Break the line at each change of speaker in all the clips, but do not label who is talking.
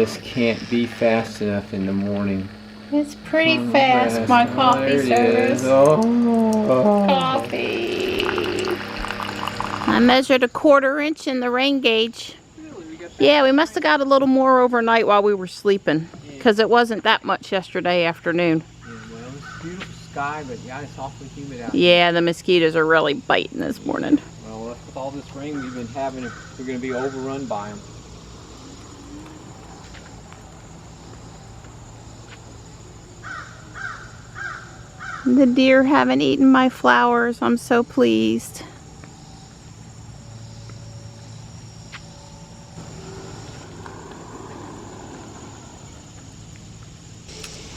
just can't be fast enough in the morning.
It's pretty fast, my coffee service. Coffee. I measured a 1/4 inch in the rain gauge. Yeah, we must have got a little more overnight while we were sleeping, because it wasn't that much yesterday afternoon.
Yeah, well, it's beautiful sky, but yeah, it's awfully humid out.
Yeah, the mosquitoes are really biting this morning.
Well, with all this rain we've been having, we're going to be overrun by them.
The deer haven't eaten my flowers. I'm so pleased.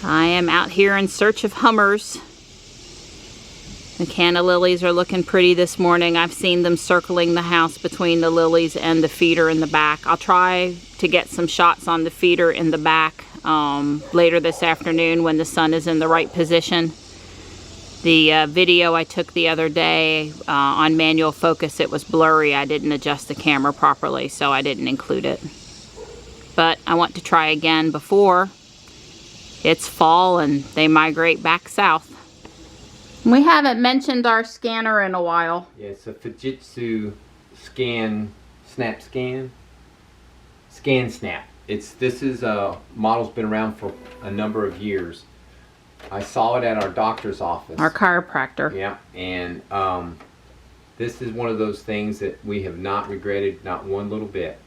I am out here in search of hummers. The canna lilies are looking pretty this morning. I've seen them circling the house between the lilies and the feeder in the back. I'll try to get some shots on the feeder in the back later this afternoon when the sun is in the right position. The video I took the other day on manual focus, it was blurry. I didn't adjust the camera properly, so I didn't include it. But I want to try again before it's fall and they migrate back south. We haven't mentioned our scanner in a while.
Yeah, it's a Fujitsu Scansnap. This is a model's been around for a number of years. I saw it at our doctor's office.
Our chiropractor.
Yeah, and this is one of those things that we have not regretted, not one little bit.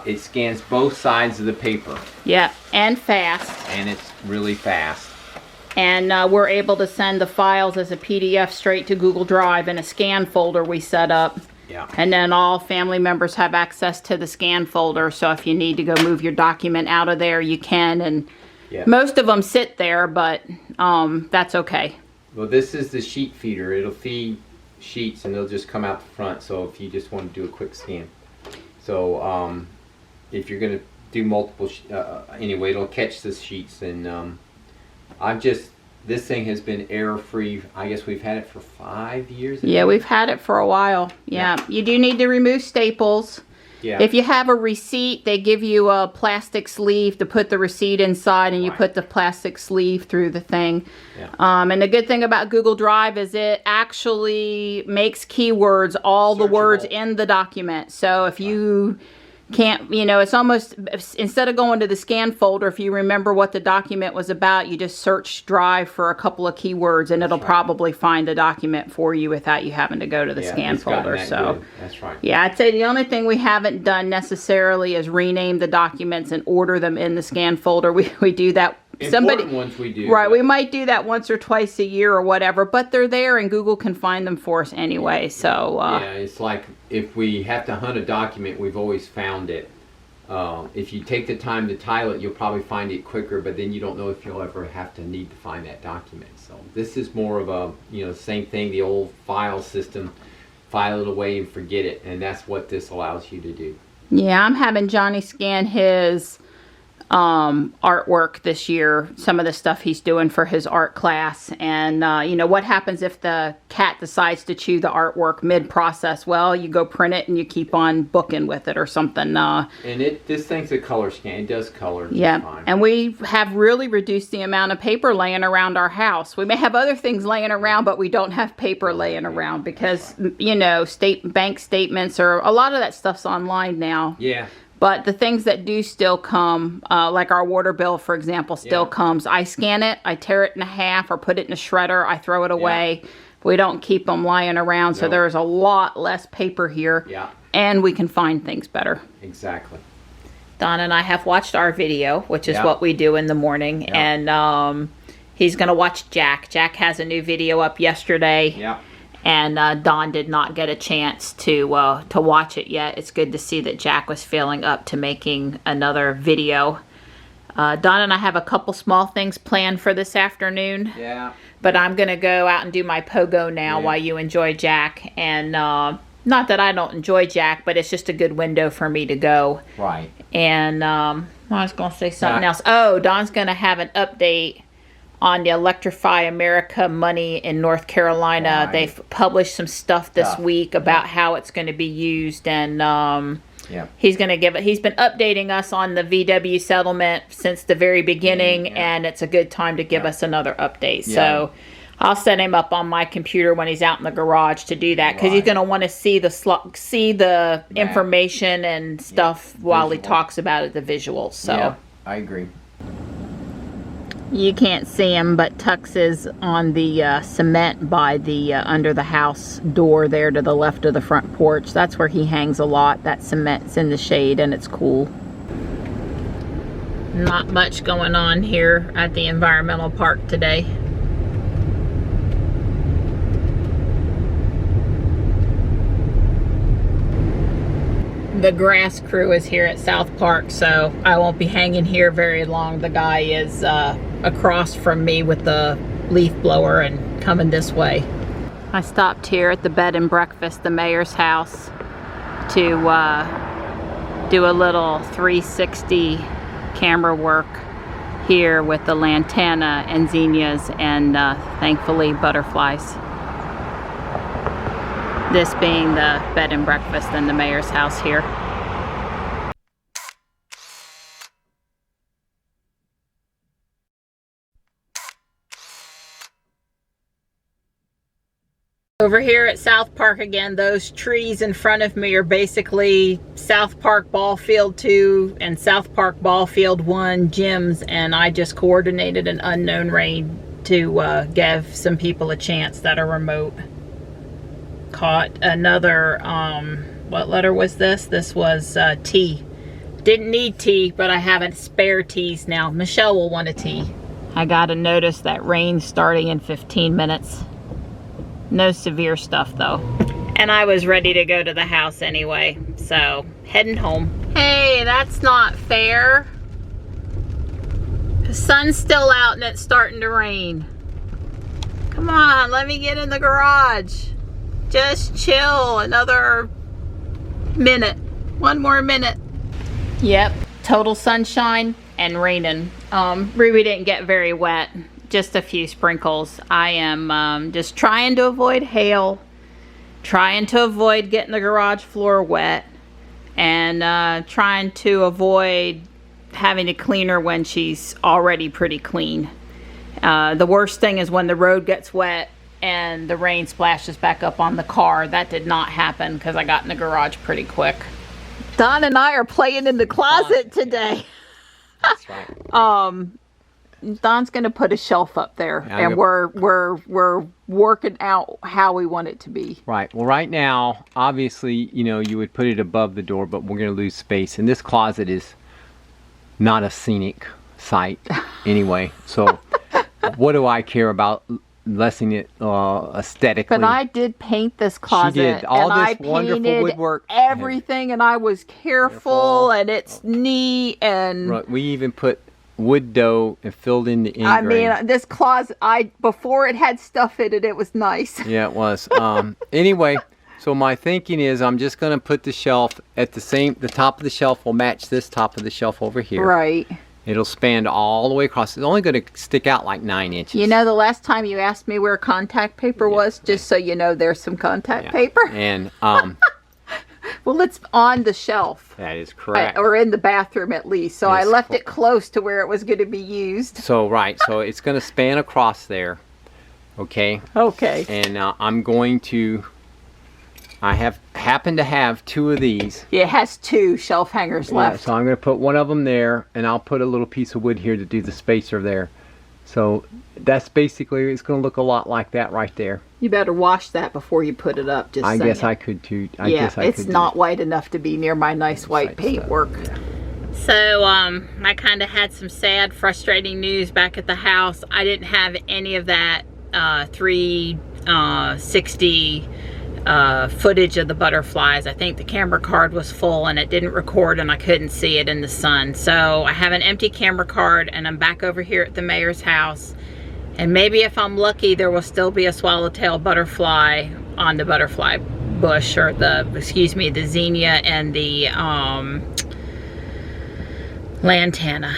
It scans both sides of the paper.
Yeah, and fast.
And it's really fast.
And we're able to send the files as a PDF straight to Google Drive in a scan folder we set up.
Yeah.
And then all family members have access to the scan folder, so if you need to go move your document out of there, you can. And
yeah.
Most of them sit there, but that's okay.
Well, this is the sheet feeder. It'll feed sheets and they'll just come out the front, so if you just want to do a quick scan. So if you're going to do multiple, anyway, it'll catch the sheets. And this thing has been error-free. I guess we've had it for 5 years.
Yeah, we've had it for a while. Yeah. You do need to remove staples.
Yeah.
If you have a receipt, they give you a plastic sleeve to put the receipt inside, and you put the plastic sleeve through the thing.
Yeah.
And the good thing about Google Drive is it actually makes keywords all the words in the document. So if you can't, it's almost, instead of going to the scan folder, if you remember what the document was about, you just search Drive for a couple of keywords and it'll probably find the document for you without you having to go to the scan folder. So
that's right.
Yeah, I'd say the only thing we haven't done necessarily is rename the documents and order them in the scan folder. We do that.
Important ones we do.
Right, we might do that once or twice a year or whatever, but they're there and Google can find them for us anyway. So
yeah, it's like if we have to hunt a document, we've always found it. If you take the time to tile it, you'll probably find it quicker, but then you don't know if you'll ever have to need to find that document. So this is more of a, same thing, the old file system, file it away and forget it, and that's what this allows you to do.
Yeah, I'm having Johnny scan his artwork this year, some of the stuff he's doing for his art class. And what happens if the cat decides to chew the artwork mid-process? Well, you go print it and you keep on booking with it or something. And
this thing's a color scan. It does color.
Yeah,
fine.
And we have really reduced the amount of paper laying around our house. We may have other things laying around, but we don't have paper laying around because bank statements, or a lot of that stuff's online now.
Yeah.
But the things that do still come, like our water bill, for example, still comes. I scan it, I tear it in half or put it in a shredder, I throw it away. Yeah. We don't keep them lying around, so there's a lot less paper here.
Yeah.
And we can find things better.
Exactly.
Don and I have watched our video, which is what we do in the morning. Yeah. And he's going to watch Jack. Jack has a new video up yesterday. Yeah. And Don did not get a chance to watch it yet. It's good to see that Jack was feeling up to making another video. Don and I have a couple small things planned for this afternoon.
Yeah.
But I'm going to go out and do my pogo now while you enjoy Jack. And not that I don't enjoy Jack, but it's just a good window for me to go.
Right.
And I was going to say something else. Oh, Don's going to have an update on the Electrify America money in North Carolina. They've published some stuff this week about how it's going to be used, and
Yeah.
He's been updating us on the VW settlement since the very beginning, and it's a good time to give us another update. So I'll set him up on my computer when he's out in the garage to do that, because he's going to want to see the information and stuff while he talks about it, the visuals. So
I agree.
You can't see him, but Tux is on the cement by the under the house door there to the left of the front porch. That's where he hangs a lot. That cement's in the shade and it's cool. Not much going on here at the environmental park today. The grass crew is here at South Park, so I won't be hanging here very long. The guy is across from me with the leaf blower and coming this way. I stopped here at the bed and breakfast, the mayor's house, to do a little 360 camera work here with the lantana and zinnias and thankfully butterflies. This being the bed and breakfast in the mayor's house here. Over here at South Park again, those trees in front of me are basically South Park Ball Field 2 and South Park Ball Field 1 gyms, and I just coordinated an unknown rain to give some people a chance that are remote. Caught another, what letter was this? This was T. Didn't need T, but I have a spare T's now. Michelle will want a T. I got a notice that rain's starting in 15 minutes. No severe stuff though. And I was ready to go to the house anyway, so heading home. Hey, that's not fair. The sun's still out and it's starting to rain. Come on, let me get in the garage. Just chill another minute. One more minute. Yep, total sunshine and raining. Ruby didn't get very wet. Just a few sprinkles. I am just trying to avoid hail, trying to avoid getting the garage floor wet, and trying to avoid having to clean her when she's already pretty clean. The worst thing is when the road gets wet and the rain splashes back up on the car. That did not happen because I got in the garage pretty quick. Don and I are playing in the closet today.
That's right.
Don's gonna put a shelf up there, and we're working out how we want it to be.
Right. Well, right now, obviously, you know, you would put it above the door, but we're gonna lose space, and this closet is not a scenic site anyway. So, what do I care about lessening it aesthetically?
But I did paint this closet.
She did all
and
this wonderful woodwork,
everything, and I was careful. And it's neat, and
right, we even put wood dough and filled in the end
I
grain.
mean, this closet, before it had stuff in it, it was nice.
Yeah, it was. Anyway, so my thinking is I'm just going to put the shelf at the top of the shelf will match this top of the shelf over here.
Right.
It'll span all the way across. It's only going to stick out like 9 inches.
You know, the last time you asked me where contact paper was, just so you know, there's some contact paper.
And
well, it's on the shelf.
that is correct.
Or in the bathroom at least. So
Yes.
I left it close to where it was going to be used.
So right, so it's going to span across there. Okay.
Okay.
And I'm going to. I happen to have 2 of these.
Yeah, it has 2 shelf hangers left.
So I'm going to put one of them there, and I'll put a little piece of wood here to do the spacer there. So that's basically, it's going to look a lot like that right there.
You better wash that before you put it up. Just
I
saying.
guess I could too.
It's not white enough to be near my nice white paintwork.
Yeah.
So I kind of had some sad, frustrating news back at the house. I didn't have any of that 360 footage of the butterflies. I think the camera card was full and it didn't record and I couldn't see it in the sun. So I have an empty camera card and I'm back over here at the mayor's house. And maybe if I'm lucky, there will still be a swallowtail butterfly on the butterfly bush, or the zinnia and the lantana.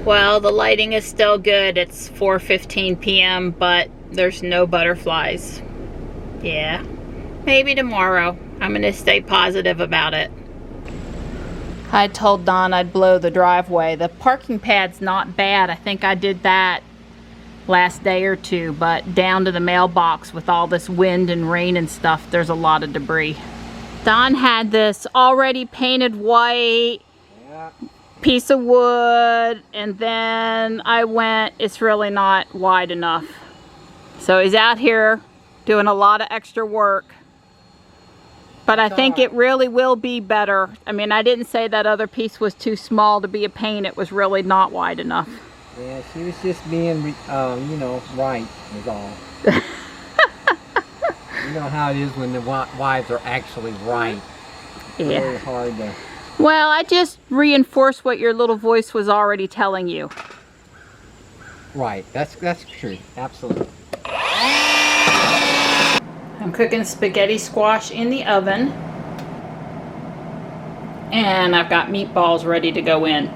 Well, the lighting is still good. It's 4:15 p.m., but there's no butterflies. Yeah, maybe tomorrow. I'm gonna stay positive about it. I told Don I'd blow the driveway. The parking pad's not bad. I think I did that last day or two, but down to the mailbox with all this wind and rain and stuff, there's a lot of debris. Don had this already painted white piece of wood, and then I went, it's really not wide enough. So he's out here doing a lot of extra work. But I think it really will be better. I mean, I didn't say that other piece was too small to be a paint. It was really not wide enough.
Yeah, she was just being, you know, right is all. You know how it is when the wives are actually right.
Yeah.
Very hard to...
Well, I just reinforced what your little voice was already telling you.
Right, that's true, absolutely.
I'm cooking spaghetti squash in the oven. And I've got meatballs ready to go in.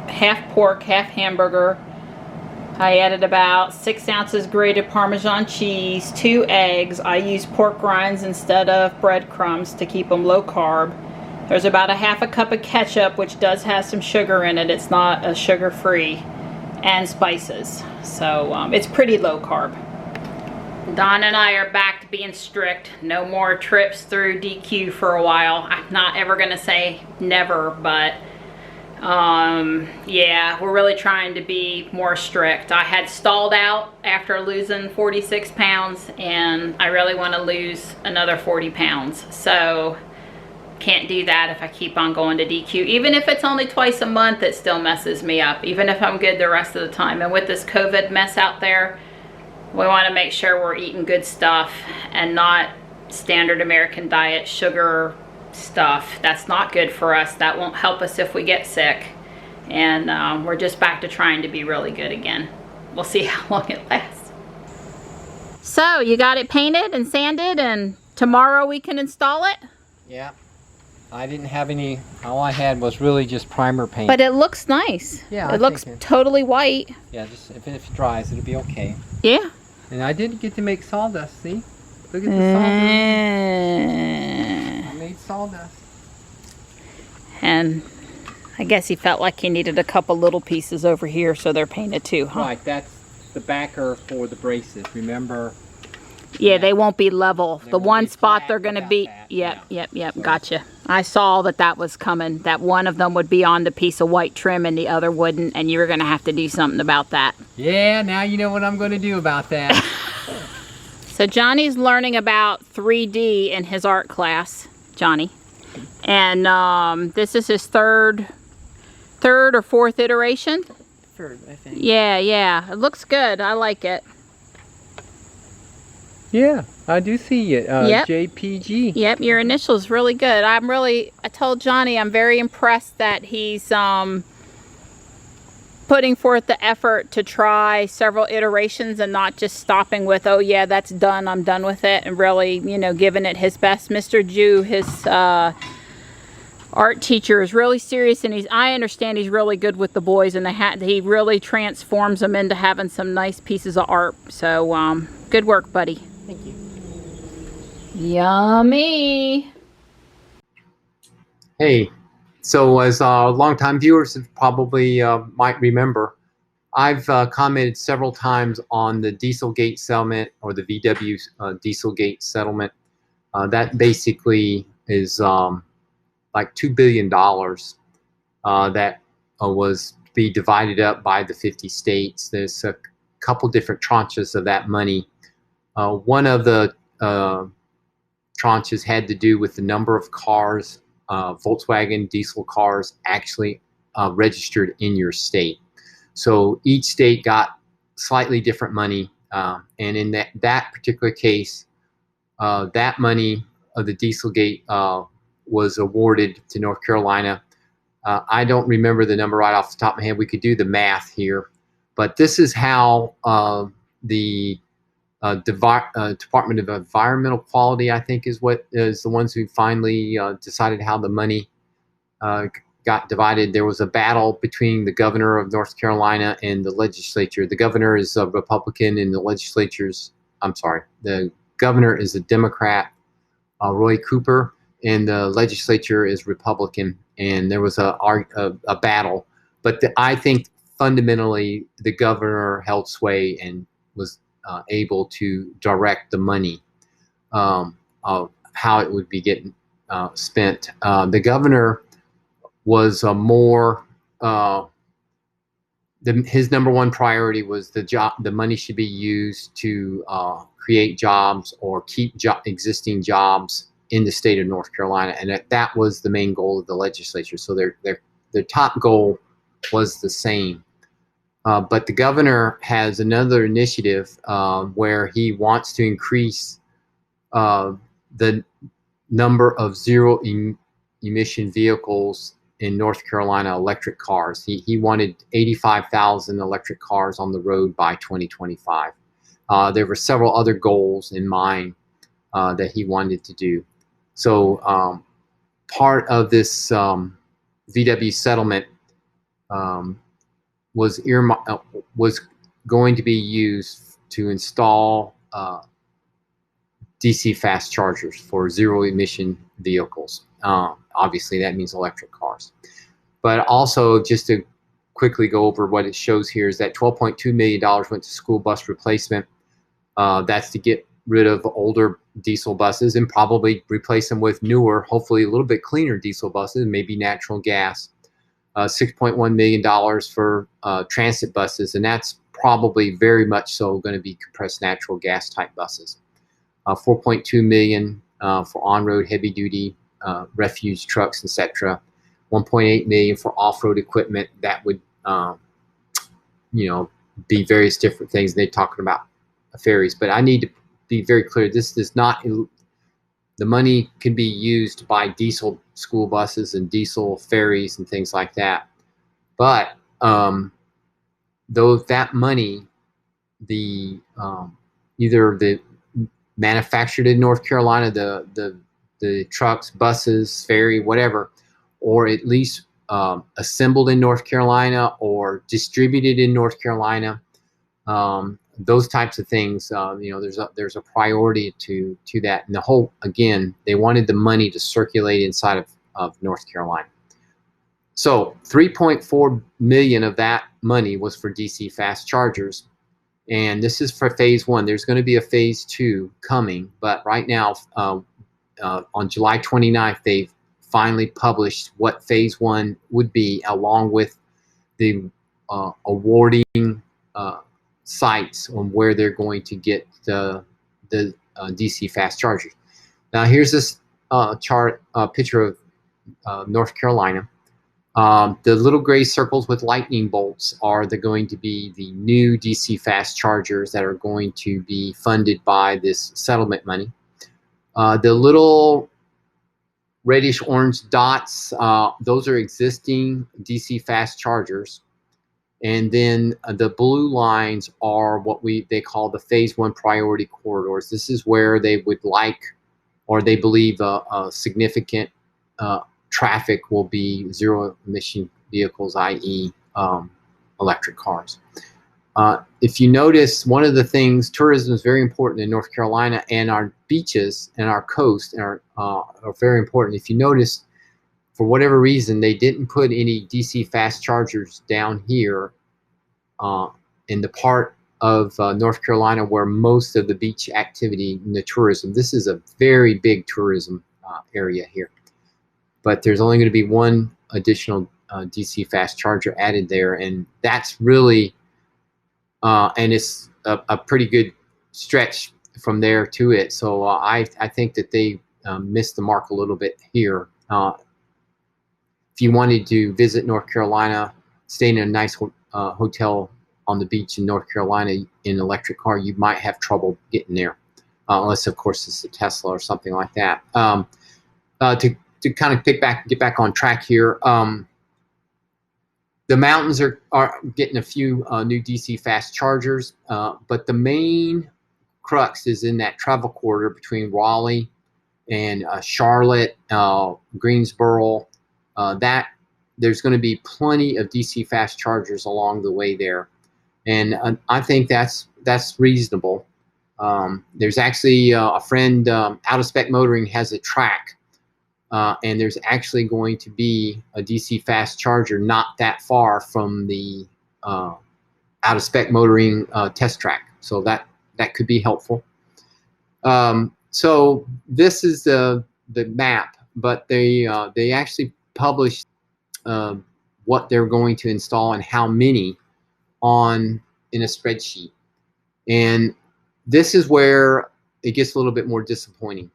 Half pork, half hamburger. I added about 6 ounces grated Parmesan cheese, 2 eggs. I use pork rinds instead of breadcrumbs to keep them low carb. There's about a half a cup of ketchup, which does have some sugar in it. It's not a sugar-free. And spices. So it's pretty low carb. Don and I are back to being strict. No more trips through DQ for a while. I'm not ever going to say never, but yeah, we're really trying to be more strict. I had stalled out after losing 46 pounds, and I really want to lose another 40 pounds. So can't do that if I keep on going to DQ. Even if it's only twice a month, it still messes me up, even if I'm good the rest of the time. And with this COVID mess out there, we want to make sure we're eating good stuff and not standard American diet sugar stuff. That's not good for us. That won't help us if we get sick. And we're just back to trying to be really good again. We'll see how long it lasts. So you got it painted and sanded, and tomorrow we can install it?
Yeah. I didn't have any, all I had was really just primer paint.
But it looks nice.
Yeah,
it looks totally white.
Yeah, just if it dries, it'll be okay.
Yeah.
And I did get to make sawdust, see? Look at the sawdust. I made sawdust.
And I guess he felt like he needed a couple little pieces over here, so they're painted too, huh?
Right, that's the backer for the braces, remember?
Yeah, they won't be level. The one spot they're going to be... Yep. Gotcha. I saw that was coming. That one of them would be on the piece of white trim and the other wouldn't, and you were going to have to do something about that.
Yeah, now you know what I'm going to do about that.
So Johnny's learning about 3D in his art class. Johnny. And this is his third or fourth iteration?
Third, I think.
Yeah. It looks good. I like it.
Yeah, I do see it.
Yep.
JPG.
Yep, your initial's really good. I told Johnny I'm very impressed that he's putting forth the effort to try several iterations and not just stopping with, oh yeah, that's done, I'm done with it, and really, you know, giving it his best. Mr. Ju, his art teacher, is really serious, and I understand he's really good with the boys, and he really transforms them into having some nice pieces of art. So good work, buddy.
Thank you.
Yummy.
Hey, so as longtime viewers probably might remember, I've commented several times on the Dieselgate settlement, or the VW Dieselgate settlement. That basically is like $2 billion that was to be divided up by the 50 states. There's a couple different tranches of that money. One of the tranches had to do with the number of cars, Volkswagen diesel cars, actually registered in your state. So each state got slightly different money, and in that particular case, that money of the Dieselgate was awarded to North Carolina. I don't remember the number right off the top of my head. We could do the math here, but this is how the Department of Environmental Quality, I think, is the ones who finally decided how the money got divided. There was a battle between the governor of North Carolina and the legislature. The governor is a Republican, and the governor is a Democrat, Roy Cooper, and the legislature is Republican. and there was a battle. But I think fundamentally the governor held sway and was able to direct the money of how it would be getting spent. The governor was his number one priority was the money should be used to create jobs or keep existing jobs in the state of North Carolina, and that was the main goal of the legislature. So their top goal was the same. But the governor has another initiative where he wants to increase the number of zero emission vehicles in North Carolina, electric cars. He wanted 85,000 electric cars on the road by 2025. There were several other goals in mind that he wanted to do. So part of this VW settlement was going to be used to install DC fast chargers for zero emission vehicles. Obviously, that means electric cars. But also, just to quickly go over what it shows here, is that $12.2 million went to school bus replacement. That's to get rid of older diesel buses and probably replace them with newer, hopefully a little bit cleaner diesel buses, maybe natural gas. $6.1 million for transit buses, and that's probably very much so going to be compressed natural gas type buses. $4.2 million for on-road heavy-duty refuse trucks, etc. $1.8 million for off-road equipment. That would, be various different things. They're talking about ferries, but I need to be very clear. This does not. The money can be used by diesel school buses and diesel ferries and things like that. But though that money, either the manufactured in North Carolina, the trucks, buses, ferry, whatever, or at least assembled in North Carolina or distributed in North Carolina, those types of things, there's a priority to that. And the whole, again, they wanted the money to circulate inside of North Carolina. So 3.4 million of that money was for DC fast chargers. And this is for phase one. There's going to be a phase two coming, but right now, on July 29th, they've finally published what phase one would be, along with the awarding sites on where they're going to get the DC fast chargers. Now, here's this picture of North Carolina. The little gray circles with lightning bolts are going to be the new DC fast chargers that are going to be funded by this settlement money. The little reddish orange dots, those are existing DC fast chargers. And then the blue lines are what they call the phase one priority corridors. This is where they would like, or they believe a significant traffic will be zero emission vehicles, i.e. Electric cars. If you notice, one of the things, tourism is very important in North Carolina, and our beaches and our coast are very important. If you notice, for whatever reason, they didn't put any DC fast chargers down here in the part of North Carolina where most of the beach activity and the tourism. This is a very big tourism area here. But there's only going to be one additional DC fast charger added there, and that's really, and it's a pretty good stretch from there to it. So I think that they missed the mark a little bit here. If you wanted to visit North Carolina, stay in a nice hotel on the beach in North Carolina in an electric car, you might have trouble getting there, unless, of course, it's a Tesla or something like that. To kind of get back on track here, the mountains are getting a few new DC fast chargers, but the main crux is in that travel corridor between Raleigh and Charlotte, Greensboro. That there's going to be plenty of DC fast chargers along the way there, and I think that's reasonable. There's actually a friend, Out of Spec Motoring has a track and there's actually going to be a DC fast charger not that far from the out of spec motoring test track. So that could be helpful. So this is the map, but they actually published what they're going to install and how many in a spreadsheet. And this is where it gets a little bit more disappointing.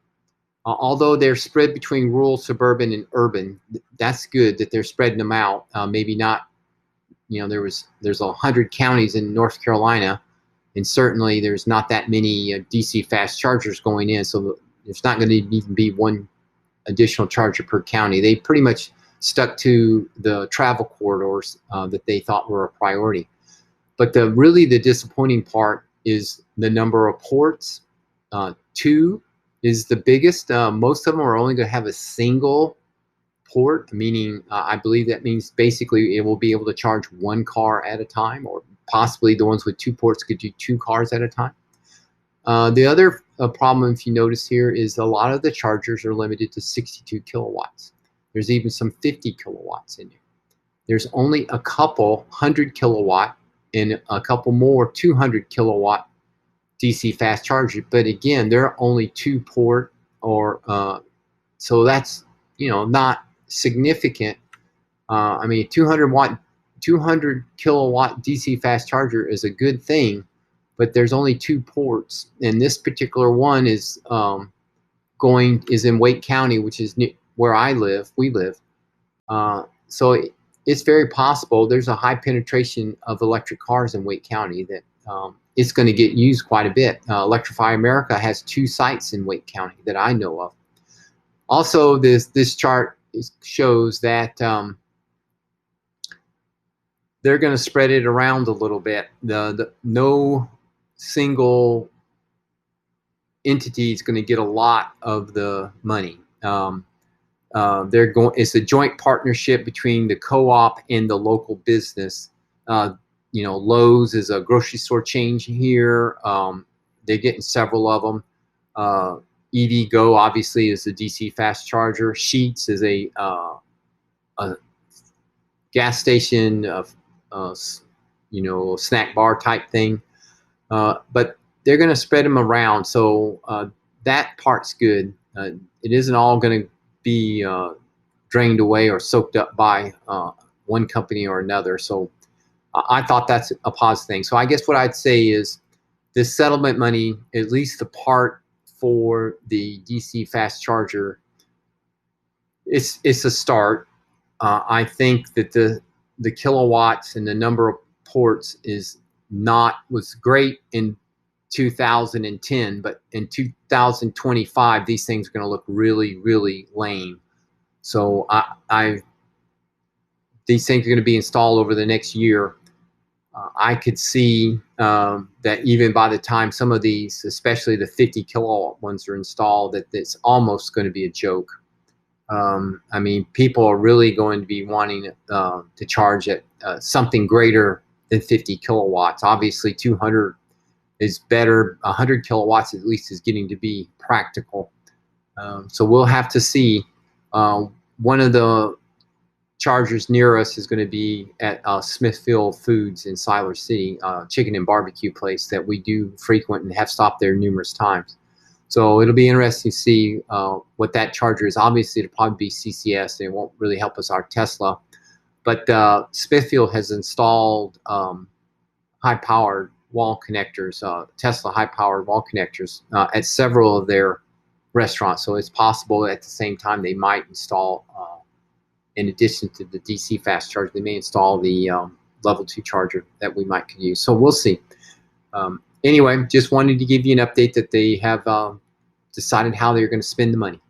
Although they're spread between rural, suburban, and urban, that's good that they're spreading them out. Maybe not, there's 100 counties in North Carolina, and certainly there's not that many DC fast chargers going in, so there's not going to even be one additional charger per county. They pretty much stuck to the travel corridors that they thought were a priority. But really the disappointing part is the number of ports. 2 is the biggest. Most of them are only going to have a single port, meaning I believe that means basically it will be able to charge 1 car at a time, or possibly the ones with 2 ports could do 2 cars at a time. The other problem, if you notice here, is a lot of the chargers are limited to 62 kilowatts. There's even some 50 kilowatts in there. There's only a couple 100 kilowatt and a couple more 200 kilowatt DC fast chargers, but again, they're only 2 port, or so that's not significant. I mean, 200 kilowatt DC fast charger is a good thing, but there's only 2 ports, and this particular one is in Wake County, which is where we live. So it's very possible there's a high penetration of electric cars in Wake County that it's going to get used quite a bit. Electrify America has 2 sites in Wake County that I know of. Also, this chart shows that they're going to spread it around a little bit. No single entity is going to get a lot of the money. It's a joint partnership between the co-op and the local business. Lowe's is a grocery store chain here. They're getting several of them. EVgo obviously is a DC fast charger. Sheetz is a gas station, snack bar type thing. But they're going to spread them around, so that part's good. It isn't all going to be drained away or soaked up by one company or another. So I thought that's a positive thing. So I guess what I'd say is this settlement money, at least the part for the DC fast charger, it's a start. I think that the kilowatts and the number of ports was great in 2010, but in 2025 these things are going to look really, really lame. So these things are going to be installed over the next year. I could see that even by the time some of these, especially the 50 kilowatt ones, are installed, that it's almost going to be a joke. I mean, people are really going to be wanting to charge at something greater than 50 kilowatts. Obviously, 200 is better. 100 kilowatts at least is getting to be practical. So we'll have to see. One of the chargers near us is going to be at Smithfield Foods in Siler City, chicken and barbecue place that we do frequent and have stopped there numerous times. So it'll be interesting to see what that charger is. Obviously, it'll probably be CCS, and it won't really help us our Tesla. But Smithfield has installed high-powered wall connectors, Tesla high-powered wall connectors at several of their restaurants. So it's possible at the same time they might install, in addition to the DC fast charger, they may install the level 2 charger that we might could use. So we'll see. Anyway, just wanted to give you an update that they have decided how they're going to spend the money.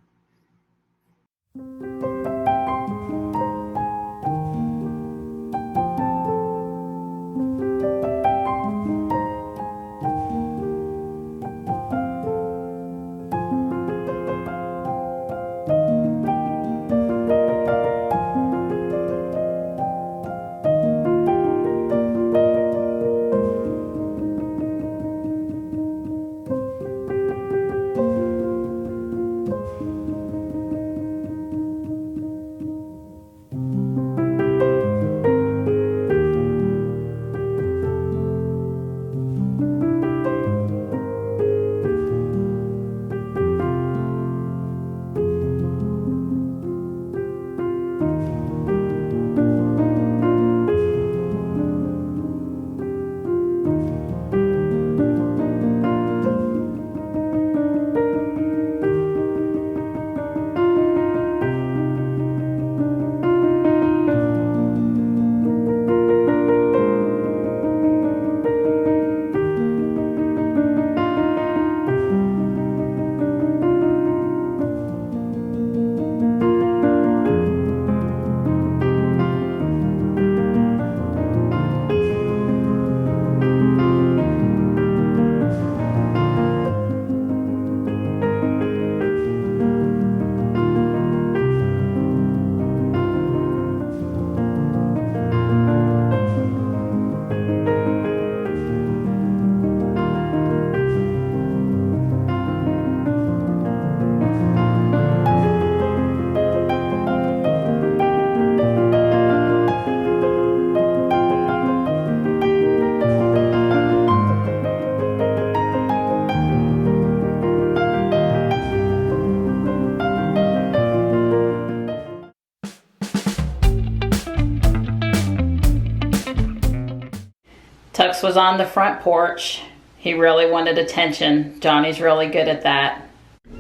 Tux was on the front porch. He really wanted attention. Johnny's really good at that.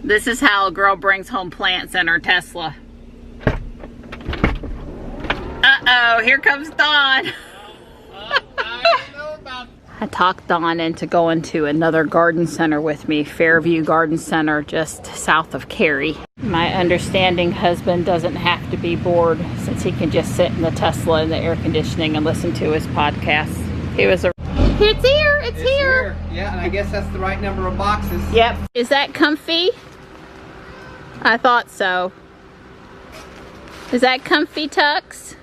This is how a girl brings home plants in her Tesla. Uh-oh, here comes Dawn. I talked Dawn into going to another garden center with me, Fairview Garden Center, just south of Cary. My understanding husband doesn't have to be bored since he can just sit in the Tesla in the air conditioning and listen to his podcast. He was a... It's here! It's here!
Yeah, and I guess that's the right number of boxes.
Yep. Is that comfy? I thought so. Is that comfy, Tux?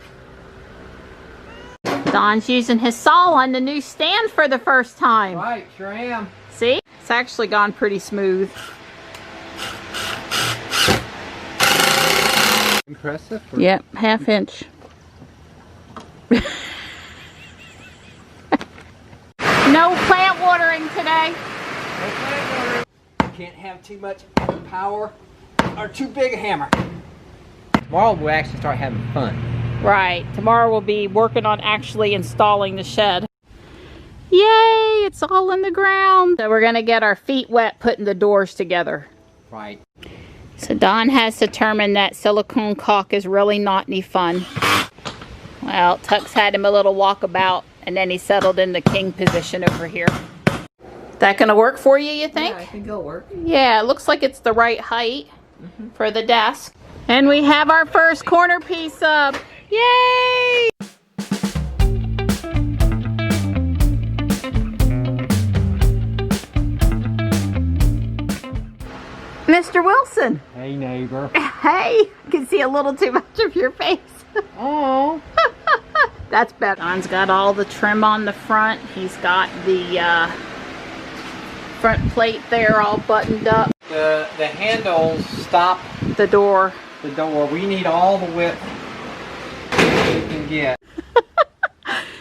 Don's using his saw on the new stand for the first time.
Right, sure am.
See? It's actually gone pretty smooth.
Impressive?
Yep, ½ inch. No plant watering today.
No plant watering. Can't have too much power or too big a hammer. Tomorrow we'll actually start having fun.
Right. Tomorrow we'll be working on actually installing the shed. Yay! It's all in the ground. So we're going to get our feet wet putting the doors together.
Right.
So Don has determined that silicone caulk is really not any fun. Well, Tux had him a little walkabout and then he settled in the king position over here. That going to work for you, you think?
Yeah, I think it'll work.
Yeah, it looks like it's the right height for the desk. And we have our first corner piece up. Yay! Mr. Wilson.
Hey, neighbor.
Hey, I can see a little too much of your face.
Oh.
That's better. Don's got all the trim on the front. He's got the front plate there all buttoned up.
The handles stop
The door.
the door. We need all the width we can get.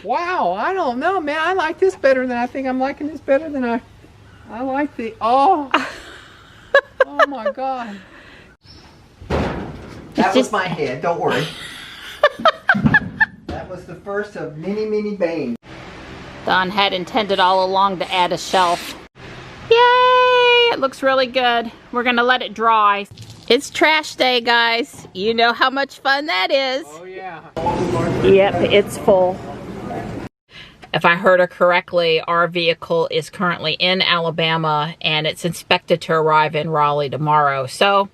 Wow, I don't know, man. I like this better than I think I'm liking this better than I like the... Oh. Oh my God. That was my head, don't worry. That was the first of many, many bangs.
Don had intended all along to add a shelf. Yay! It looks really good. We're gonna let it dry. It's trash day, guys. You know how much fun that is.
Oh yeah.
Yep, it's full. If I heard her correctly, our vehicle is currently in Alabama and it's expected to arrive in Raleigh tomorrow. So,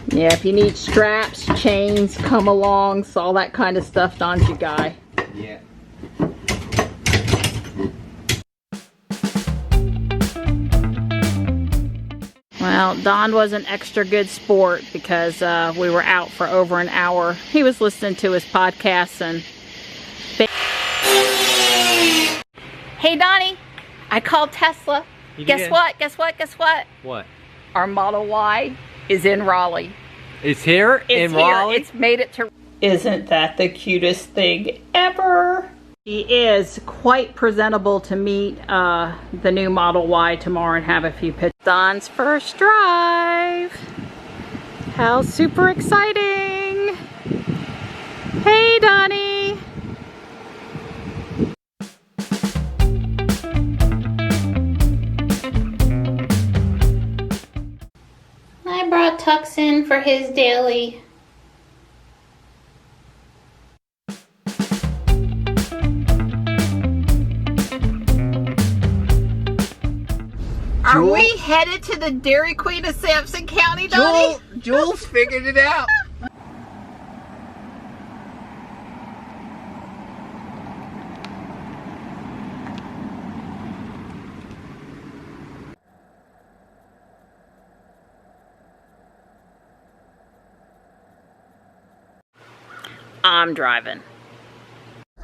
yeah, if you need straps, chains, come-alongs, all that kind of stuff, Don's your guy.
Yeah.
Well, Don was an extra good sport because we were out for over an hour. He was listening to his podcasts and... Hey, Donnie, I called Tesla. Guess what? Guess what? Guess what?
What?
Our Model Y is in Raleigh.
It's here in Raleigh?
It's made it to... Isn't that the cutest thing ever? He is quite presentable to meet the new Model Y tomorrow and have a few pictures. Don's first drive. How super exciting. Hey, Donnie. I brought Tux in for his daily. Are we headed to the Dairy Queen of Sampson County, Donnie?
Jules figured it out.
I'm driving.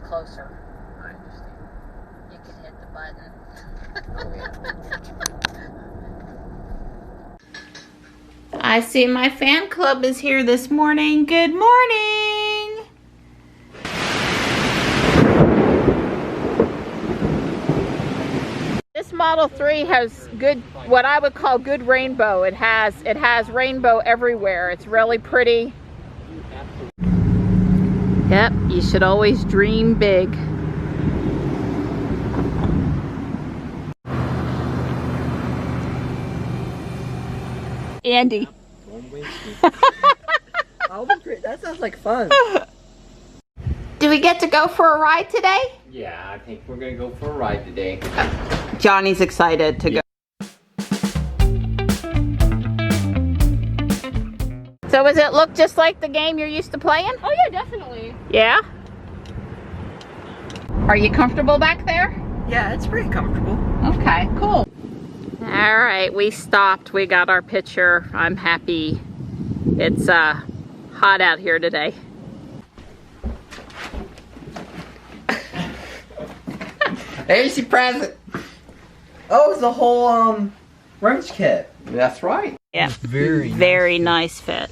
Closer. I understand. You can hit the button. I see my fan club is here this morning. Good morning. This Model 3 has good, what I would call good rainbow. It has rainbow everywhere. It's really pretty. Yep, you should always dream big. Andy.
That sounds like fun.
Do we get to go for a ride today?
Yeah, I think we're gonna go for a ride today.
Johnny's excited to go. So does it look just like the game you're used to playing?
Oh yeah, definitely.
Yeah? Are you comfortable back there?
Yeah, it's pretty comfortable.
Okay, cool. All right, we stopped. We got our picture. I'm happy. It's hot out here today.
There's your present.
Oh, it's the whole wrench kit.
That's right.
Yeah,
Very
very nice fit.